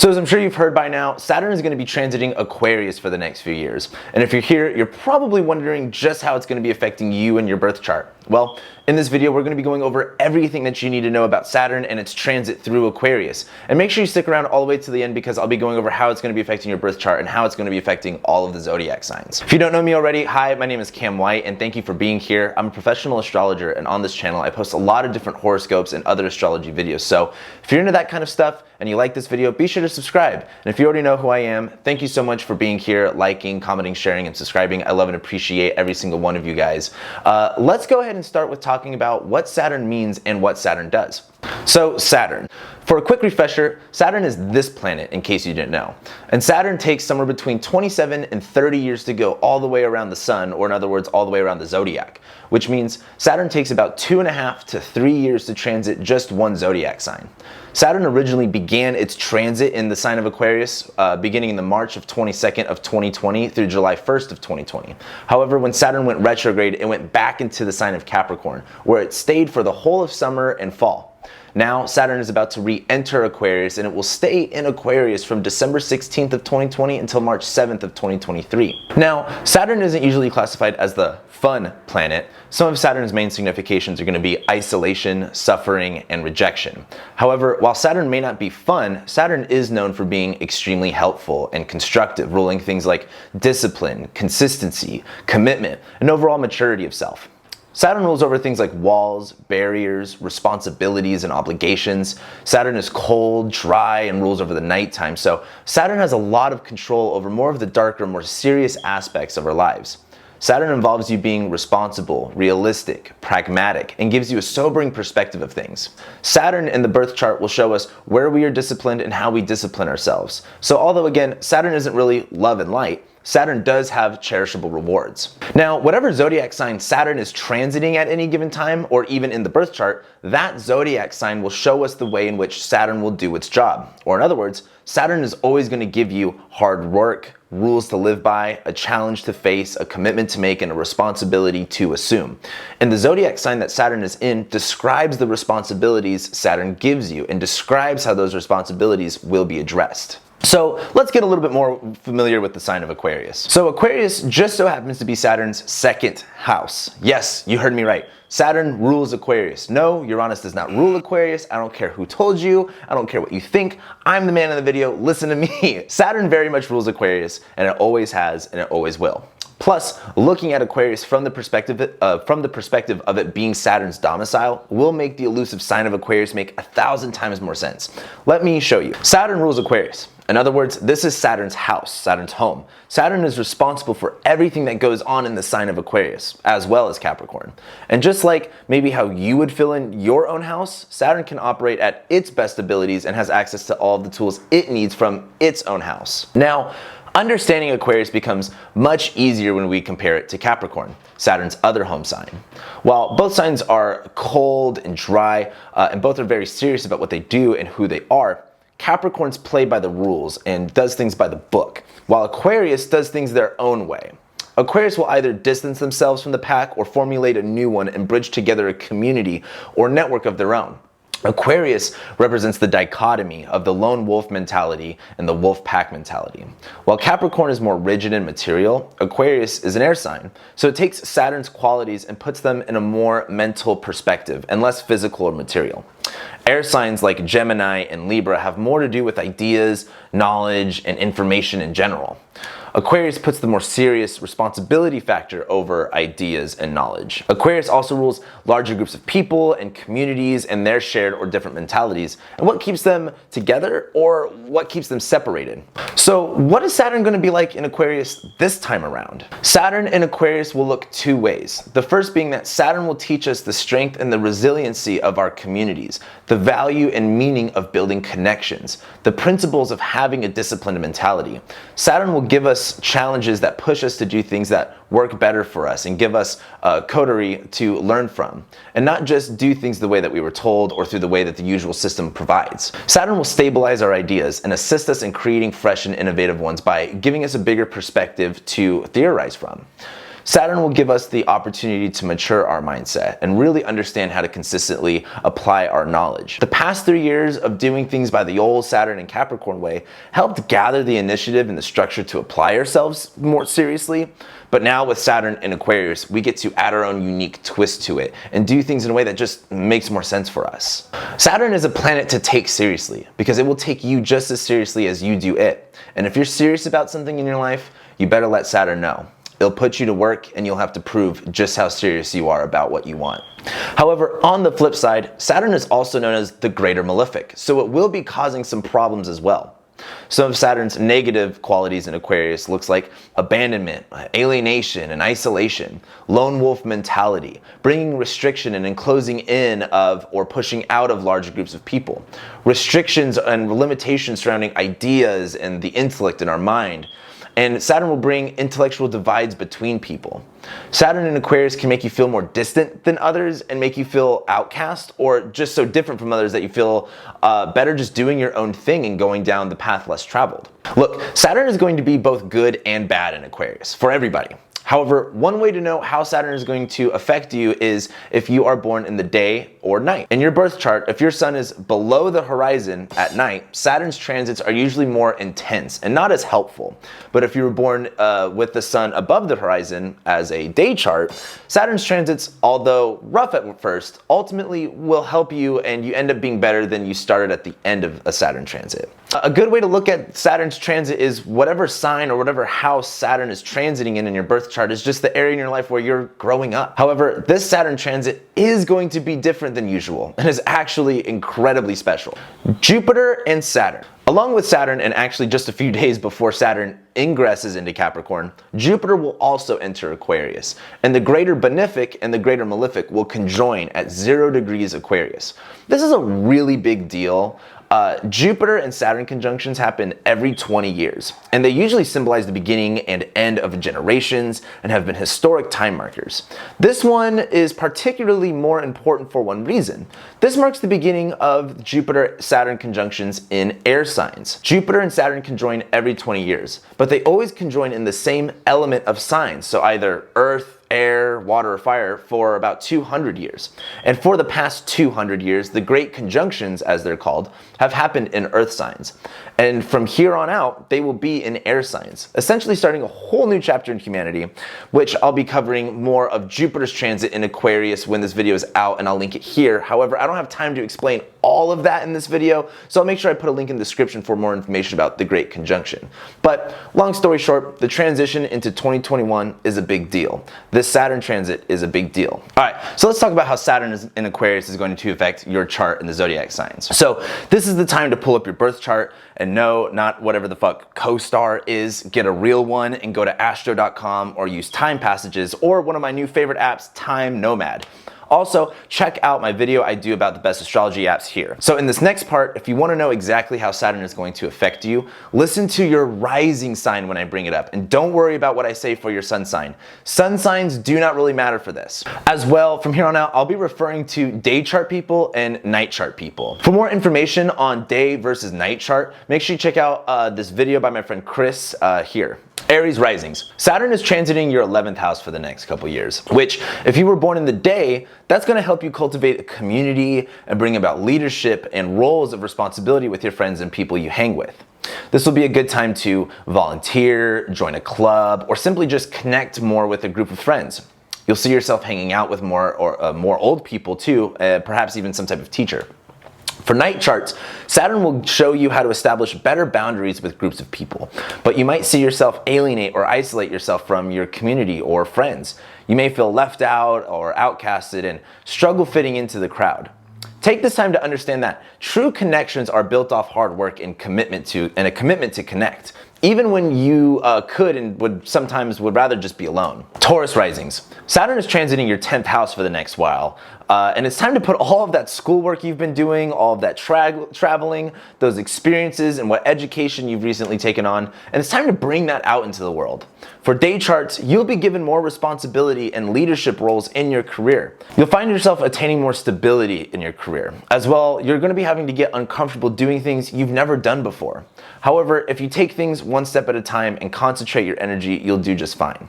So as I'm sure you've heard by now, Saturn is going to be transiting Aquarius for the next few years. And if you're here, you're probably wondering just how it's going to be affecting you and your birth chart. Well, in this video, we're going to be going over everything that you need to know about Saturn and its transit through Aquarius. And make sure you stick around all the way to the end because I'll be going over how it's going to be affecting your birth chart and how it's going to be affecting all of the zodiac signs. If you don't know me already, hi, my name is Cam White and thank you for being here. I'm a professional astrologer and on this channel, I post a lot of different horoscopes and other astrology videos. So if you're into that kind of stuff and you like this video, be sure to subscribe. And if you already know who I am, thank you so much for being here, liking, commenting, sharing, and subscribing. I love and appreciate every single one of you guys. Let's go ahead and start with talking about what Saturn means and what Saturn does. So Saturn. For a quick refresher, Saturn is this planet in case you didn't know. And Saturn takes somewhere between 27 and 30 years to go all the way around the sun, or in other words, all the way around the zodiac, which means Saturn takes about 2.5 to 3 years to transit just one zodiac sign. Saturn originally began its transit in the sign of Aquarius beginning in the March of 22nd of 2020 through July 1st of 2020. However, when Saturn went retrograde, it went back into the sign of Capricorn, where it stayed for the whole of summer and fall. Now, Saturn is about to re-enter Aquarius and it will stay in Aquarius from December 16th of 2020 until March 7th of 2023. Now, Saturn isn't usually classified as the fun planet. Some of Saturn's main significations are going to be isolation, suffering, and rejection. However, while Saturn may not be fun, Saturn is known for being extremely helpful and constructive, ruling things like discipline, consistency, commitment, and overall maturity of self. Saturn rules over things like walls, barriers, responsibilities, and obligations. Saturn is cold, dry, and rules over the nighttime, so Saturn has a lot of control over more of the darker, more serious aspects of our lives. Saturn involves you being responsible, realistic, pragmatic, and gives you a sobering perspective of things. Saturn in the birth chart will show us where we are disciplined and how we discipline ourselves. So although again, Saturn isn't really love and light, Saturn does have cherishable rewards. Now, whatever zodiac sign Saturn is transiting at any given time, or even in the birth chart, that zodiac sign will show us the way in which Saturn will do its job. Or in other words, Saturn is always going to give you hard work, rules to live by, a challenge to face, a commitment to make, and a responsibility to assume. And the zodiac sign that Saturn is in describes the responsibilities Saturn gives you and describes how those responsibilities will be addressed. So let's get a little bit more familiar with the sign of Aquarius. So Aquarius just so happens to be Saturn's second house. Yes, you heard me right. Saturn rules Aquarius. No, Uranus does not rule Aquarius. I don't care who told you. I don't care what you think. I'm the man in the video. Listen to me. Saturn very much rules Aquarius, and it always has, and it always will. Plus, looking at Aquarius from the perspective of it being Saturn's domicile will make the elusive sign of Aquarius make 1,000 times more sense. Let me show you. Saturn rules Aquarius. In other words, this is Saturn's house, Saturn's home. Saturn is responsible for everything that goes on in the sign of Aquarius, as well as Capricorn. And just like maybe how you would fill in your own house, Saturn can operate at its best abilities and has access to all of the tools it needs from its own house. Now, understanding Aquarius becomes much easier when we compare it to Capricorn, Saturn's other home sign. While both signs are cold and dry, and both are very serious about what they do and who they are, Capricorn's play by the rules and does things by the book, while Aquarius does things their own way. Aquarius will either distance themselves from the pack or formulate a new one and bridge together a community or network of their own. Aquarius represents the dichotomy of the lone wolf mentality and the wolf pack mentality. While Capricorn is more rigid and material, Aquarius is an air sign, so it takes Saturn's qualities and puts them in a more mental perspective and less physical or material. Air signs like Gemini and Libra have more to do with ideas, knowledge, and information in general. Aquarius puts the more serious responsibility factor over ideas and knowledge. Aquarius also rules larger groups of people and communities and their shared or different mentalities, and what keeps them together or what keeps them separated. So what is Saturn going to be like in Aquarius this time around? Saturn in Aquarius will look two ways. The first being that Saturn will teach us the strength and the resiliency of our communities, the value and meaning of building connections, the principles of having a disciplined mentality. Saturn will give us challenges that push us to do things that work better for us and give us a coterie to learn from, and not just do things the way that we were told or through the way that the usual system provides. Saturn will stabilize our ideas and assist us in creating fresh and innovative ones by giving us a bigger perspective to theorize from. Saturn will give us the opportunity to mature our mindset and really understand how to consistently apply our knowledge. The past 3 years of doing things by the old Saturn and Capricorn way helped gather the initiative and the structure to apply ourselves more seriously. But now with Saturn in Aquarius, we get to add our own unique twist to it and do things in a way that just makes more sense for us. Saturn is a planet to take seriously because it will take you just as seriously as you do it. And if you're serious about something in your life, you better let Saturn know. It'll put you to work and you'll have to prove just how serious you are about what you want. However, on the flip side, Saturn is also known as the Greater Malefic, so it will be causing some problems as well. Some of Saturn's negative qualities in Aquarius looks like abandonment, alienation and isolation, lone wolf mentality, bringing restriction and enclosing in of or pushing out of large groups of people, restrictions and limitations surrounding ideas and the intellect in our mind. And Saturn will bring intellectual divides between people. Saturn in Aquarius can make you feel more distant than others and make you feel outcast or just so different from others that you feel better just doing your own thing and going down the path less traveled. Look, Saturn is going to be both good and bad in Aquarius for everybody. However, one way to know how Saturn is going to affect you is if you are born in the day or night. In your birth chart, if your sun is below the horizon at night, Saturn's transits are usually more intense and not as helpful. But if you were born with the sun above the horizon as a day chart, Saturn's transits, although rough at first, ultimately will help you and you end up being better than you started at the end of a Saturn transit. A good way to look at Saturn's transit is whatever sign or whatever house Saturn is transiting in your birth chart is just the area in your life where you're growing up. However, this Saturn transit is going to be different than usual and is actually incredibly special. Jupiter and Saturn. Along with Saturn, and actually just a few days before Saturn ingresses into Capricorn, Jupiter will also enter Aquarius, and the Greater Benefic and the Greater Malefic will conjoin at 0 degrees Aquarius. This is a really big deal. Jupiter and Saturn conjunctions happen every 20 years, and they usually symbolize the beginning and end of generations and have been historic time markers. This one is particularly more important for one reason. This marks the beginning of Jupiter-Saturn conjunctions in air signs. Jupiter and Saturn conjoin every 20 years, but they always conjoin in the same element of signs, so either Earth, air, water, or fire for about 200 years. And for the past 200 years, the great conjunctions, as they're called, have happened in earth signs. And from here on out, they will be in air signs, essentially starting a whole new chapter in humanity, which I'll be covering more of Jupiter's transit in Aquarius when this video is out, and I'll link it here. However, I don't have time to explain all of that in this video, so I'll make sure I put a link in the description for more information about the Great Conjunction. But long story short, the transition into 2021 is a big deal. This Saturn transit is a big deal. All right, so let's talk about how Saturn in Aquarius is going to affect your chart and the zodiac signs. So this is the time to pull up your birth chart and no, not whatever the fuck CoStar is, get a real one and go to astro.com or use Time Passages or one of my new favorite apps, Time Nomad. Also, check out my video I do about the best astrology apps here. So in this next part, if you want to know exactly how Saturn is going to affect you, listen to your rising sign when I bring it up. And don't worry about what I say for your sun sign. Sun signs do not really matter for this. As well, from here on out, I'll be referring to day chart people and night chart people. For more information on day versus night chart, make sure you check out this video by my friend Chris here. Aries risings. Saturn is transiting your 11th house for the next couple years, which if you were born in the day, that's going to help you cultivate a community and bring about leadership and roles of responsibility with your friends and people you hang with. This will be a good time to volunteer, join a club, or simply just connect more with a group of friends. You'll see yourself hanging out with more old people too, perhaps even some type of teacher. For night charts, Saturn will show you how to establish better boundaries with groups of people, but you might see yourself alienate or isolate yourself from your community or friends. You may feel left out or outcasted and struggle fitting into the crowd. Take this time to understand that true connections are built off hard work and a commitment to connect, even when you could and would rather just be alone. Taurus risings. Saturn is transiting your 10th house for the next while, and it's time to put all of that schoolwork you've been doing, all of that traveling, those experiences, and what education you've recently taken on, and it's time to bring that out into the world. For day charts, you'll be given more responsibility and leadership roles in your career. You'll find yourself attaining more stability in your career. As well, you're going to be having to get uncomfortable doing things you've never done before. However, if you take things one step at a time and concentrate your energy, you'll do just fine.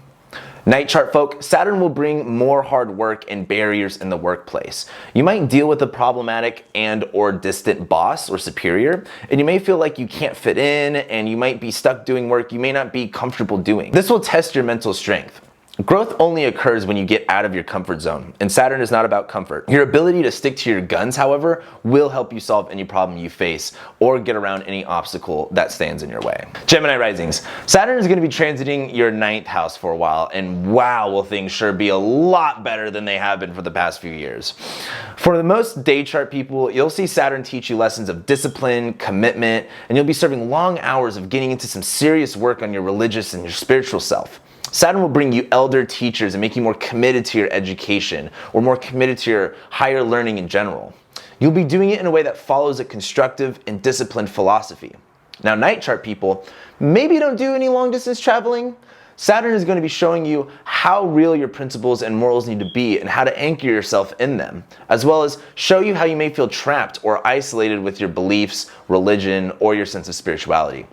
Night chart folk, Saturn will bring more hard work and barriers in the workplace. You might deal with a problematic and or distant boss or superior, and you may feel like you can't fit in, and you might be stuck doing work you may not be comfortable doing. This will test your mental strength. Growth only occurs when you get out of your comfort zone, and Saturn is not about comfort. Your ability to stick to your guns, however, will help you solve any problem you face or get around any obstacle that stands in your way. Gemini risings. Saturn is going to be transiting your 9th house for a while, and wow, will things sure be a lot better than they have been for the past few years. For the most day chart people, you'll see Saturn teach you lessons of discipline, commitment, and you'll be serving long hours of getting into some serious work on your religious and your spiritual self. Saturn will bring you elder teachers and make you more committed to your education or more committed to your higher learning in general. You'll be doing it in a way that follows a constructive and disciplined philosophy. Now, night chart people, maybe don't do any long distance traveling. Saturn is going to be showing you how real your principles and morals need to be and how to anchor yourself in them, as well as show you how you may feel trapped or isolated with your beliefs, religion, or your sense of spirituality.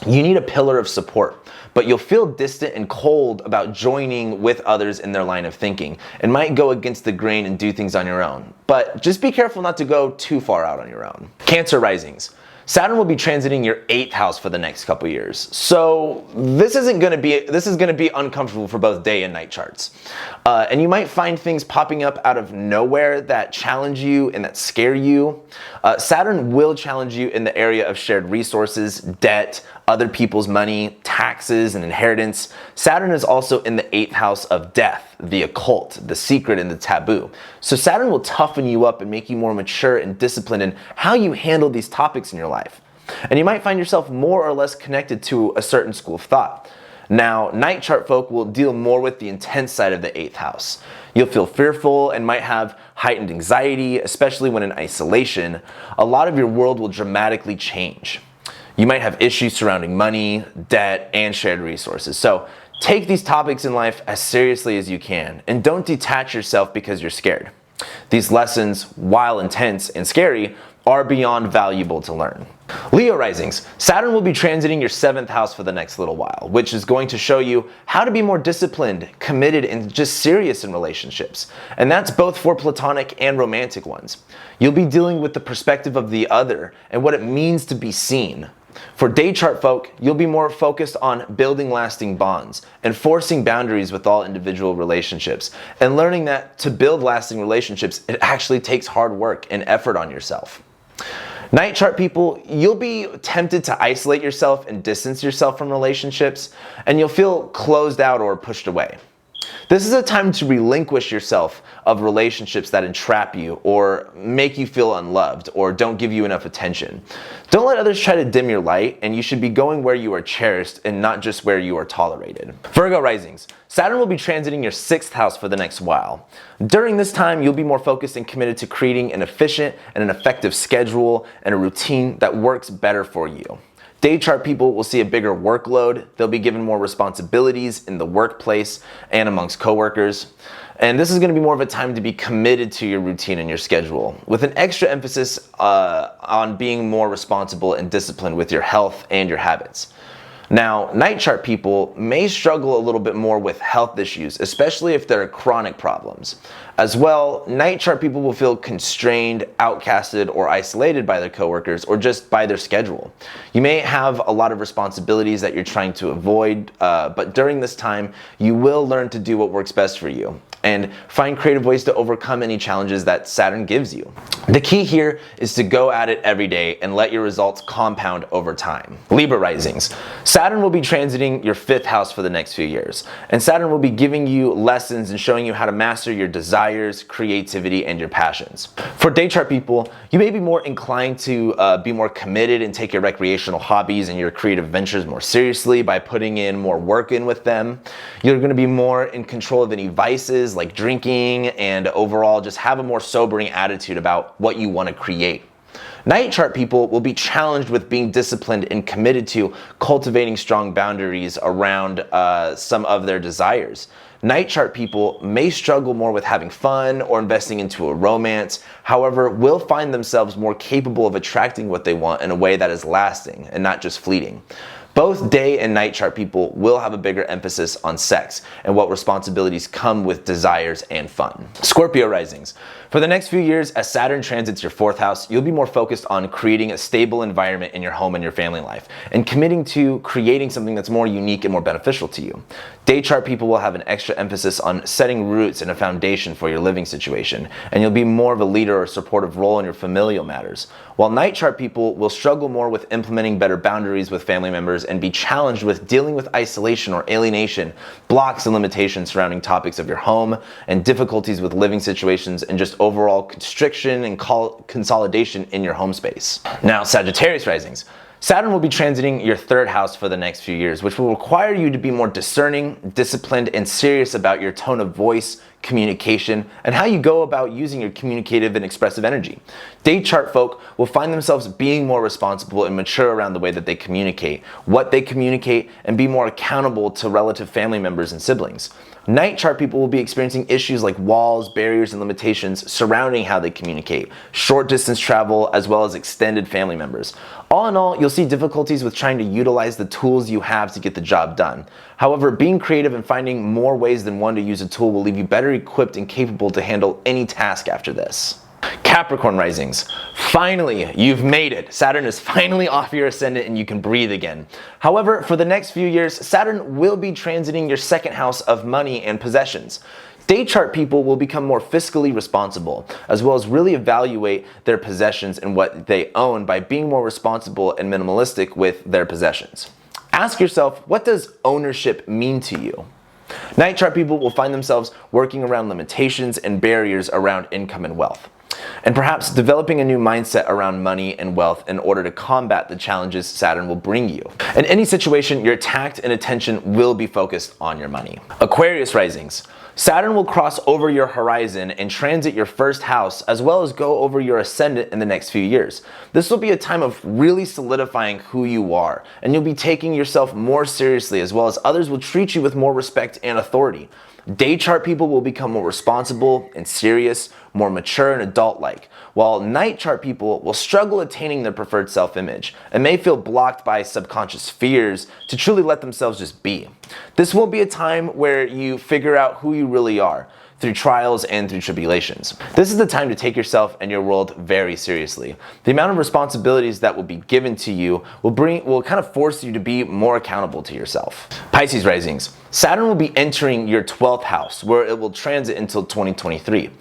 You need a pillar of support, but you'll feel distant and cold about joining with others in their line of thinking and might go against the grain and do things on your own. But just be careful not to go too far out on your own. Cancer risings. Saturn will be transiting your 8th house for the next couple years. So this is going to be uncomfortable for both day and night charts. And you might find things popping up out of nowhere that challenge you and that scare you. Saturn will challenge you in the area of shared resources, debt, other people's money, taxes, and inheritance. Saturn is also in the 8th house of death, the occult, the secret, and the taboo. So Saturn will toughen you up and make you more mature and disciplined in how you handle these topics in your life. And you might find yourself more or less connected to a certain school of thought. Now, night chart folk will deal more with the intense side of the 8th house. You'll feel fearful and might have heightened anxiety, especially when in isolation. A lot of your world will dramatically change. You might have issues surrounding money, debt, and shared resources. So take these topics in life as seriously as you can, and don't detach yourself because you're scared. These lessons, while intense and scary, are beyond valuable to learn. Leo risings. Saturn will be transiting your 7th house for the next little while, which is going to show you how to be more disciplined, committed, and just serious in relationships. And that's both for platonic and romantic ones. You'll be dealing with the perspective of the other and what it means to be seen. For day chart folk, you'll be more focused on building lasting bonds, enforcing boundaries with all individual relationships, and learning that to build lasting relationships, it actually takes hard work and effort on yourself. Night chart people, you'll be tempted to isolate yourself and distance yourself from relationships, and you'll feel closed out or pushed away. This is a time to relinquish yourself of relationships that entrap you or make you feel unloved or don't give you enough attention. Don't let others try to dim your light, and you should be going where you are cherished and not just where you are tolerated. Virgo risings. Saturn will be transiting your 6th house for the next while. During this time, you'll be more focused and committed to creating an efficient and an effective schedule and a routine that works better for you. Day chart people will see a bigger workload. They'll be given more responsibilities in the workplace and amongst coworkers. And this is going to be more of a time to be committed to your routine and your schedule, with an extra emphasis on being more responsible and disciplined with your health and your habits. Now, night chart people may struggle a little bit more with health issues, especially if they're chronic problems. As well, night chart people will feel constrained, outcasted, or isolated by their coworkers or just by their schedule. You may have a lot of responsibilities that you're trying to avoid, but during this time, you will learn to do what works best for you and find creative ways to overcome any challenges that Saturn gives you. The key here is to go at it every day and let your results compound over time. Libra risings. Saturn will be transiting your 5th house for the next few years, and Saturn will be giving you lessons and showing you how to master your desires, creativity, and your passions. For day chart people, you may be more inclined to be more committed and take your recreational hobbies and your creative ventures more seriously by putting in more work in with them. You're going to be more in control of any vices like drinking, and overall just have a more sobering attitude about what you want to create. Night chart people will be challenged with being disciplined and committed to cultivating strong boundaries around some of their desires. Night chart people may struggle more with having fun or investing into a romance, however, will find themselves more capable of attracting what they want in a way that is lasting and not just fleeting. Both day and night chart people will have a bigger emphasis on sex and what responsibilities come with desires and fun. Scorpio risings. For the next few years, as Saturn transits your 4th house, you'll be more focused on creating a stable environment in your home and your family life, and committing to creating something that's more unique and more beneficial to you. Day chart people will have an extra emphasis on setting roots and a foundation for your living situation, and you'll be more of a leader or supportive role in your familial matters. While night chart people will struggle more with implementing better boundaries with family members and be challenged with dealing with isolation or alienation, blocks and limitations surrounding topics of your home, and difficulties with living situations and just overall constriction and consolidation in your home space. Now, Sagittarius risings. Saturn will be transiting your 3rd house for the next few years, which will require you to be more discerning, disciplined, and serious about your tone of voice, communication, and how you go about using your communicative and expressive energy. Day chart folk will find themselves being more responsible and mature around the way that they communicate, what they communicate, and be more accountable to relative family members and siblings. Night chart people will be experiencing issues like walls, barriers, and limitations surrounding how they communicate, short distance travel, as well as extended family members. All in all, you'll see difficulties with trying to utilize the tools you have to get the job done. However, being creative and finding more ways than one to use a tool will leave you better equipped and capable to handle any task after this. Capricorn risings. Finally, you've made it. Saturn is finally off your ascendant and you can breathe again. However, for the next few years, Saturn will be transiting your 2nd house of money and possessions. Day chart people will become more fiscally responsible, as well as really evaluate their possessions and what they own by being more responsible and minimalistic with their possessions. Ask yourself, what does ownership mean to you? Night chart people will find themselves working around limitations and barriers around income and wealth, and perhaps developing a new mindset around money and wealth in order to combat the challenges Saturn will bring you. In any situation, your tact and attention will be focused on your money. Aquarius risings. Saturn will cross over your horizon and transit your 1st house, as well as go over your ascendant in the next few years. This will be a time of really solidifying who you are, and you'll be taking yourself more seriously, as well as others will treat you with more respect and authority. Day chart people will become more responsible and serious, more mature and adult-like, while night chart people will struggle attaining their preferred self-image and may feel blocked by subconscious fears to truly let themselves just be. This will be a time where you figure out who you really are, through trials and through tribulations. This is the time to take yourself and your world very seriously. The amount of responsibilities that will be given to you will kind of force you to be more accountable to yourself. Pisces risings. Saturn will be entering your 12th house, where it will transit until 2023.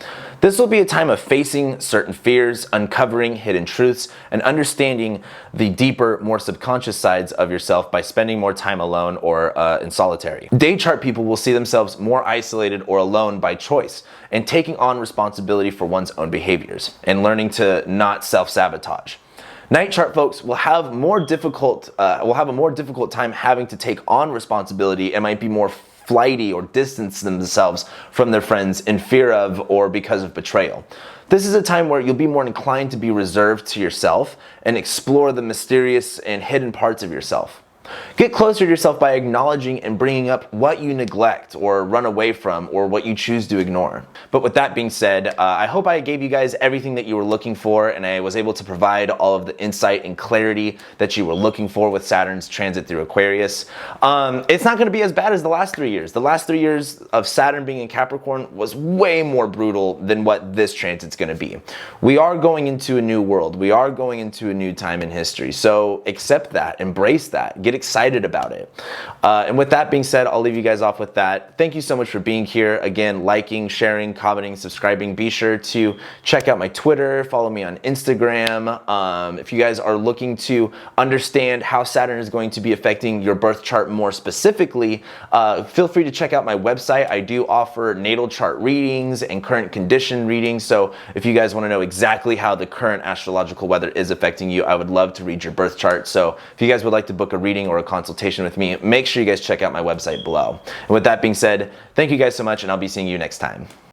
This will be a time of facing certain fears, uncovering hidden truths, and understanding the deeper, more subconscious sides of yourself by spending more time alone or in solitary. Day chart people will see themselves more isolated or alone by choice, and taking on responsibility for one's own behaviors, and learning to not self-sabotage. Night chart folks will have a more difficult time having to take on responsibility and might be more flighty or distance themselves from their friends in fear of or because of betrayal. This is a time where you'll be more inclined to be reserved to yourself and explore the mysterious and hidden parts of yourself. Get closer to yourself by acknowledging and bringing up what you neglect or run away from, or what you choose to ignore. But with that being said, I hope I gave you guys everything that you were looking for, and I was able to provide all of the insight and clarity that you were looking for with Saturn's transit through Aquarius. It's not going to be as bad as the last 3 years. The last 3 years of Saturn being in Capricorn was way more brutal than what this transit's going to be. We are going into a new world. We are going into a new time in history. So accept that, embrace that, get excited about it. And with that being said, I'll leave you guys off with that. Thank you so much for being here. Again, liking, sharing, commenting, subscribing. Be sure to check out my Twitter, follow me on Instagram. If you guys are looking to understand how Saturn is going to be affecting your birth chart more specifically, feel free to check out my website. I do offer natal chart readings and current condition readings. So if you guys want to know exactly how the current astrological weather is affecting you, I would love to read your birth chart. So if you guys would like to book a reading or a consultation with me, make sure you guys check out my website below. And with that being said, thank you guys so much, and I'll be seeing you next time.